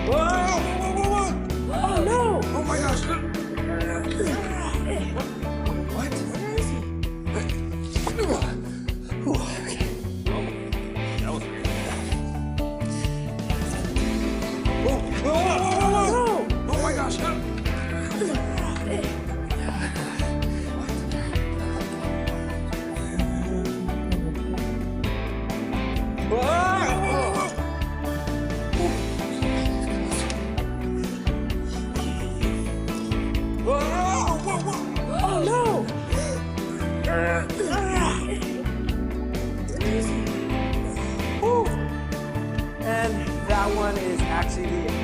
Oh no! Oh my gosh! What? Where is he? Okay. That was weird. No! Oh my gosh! Oh no! And that one is actually the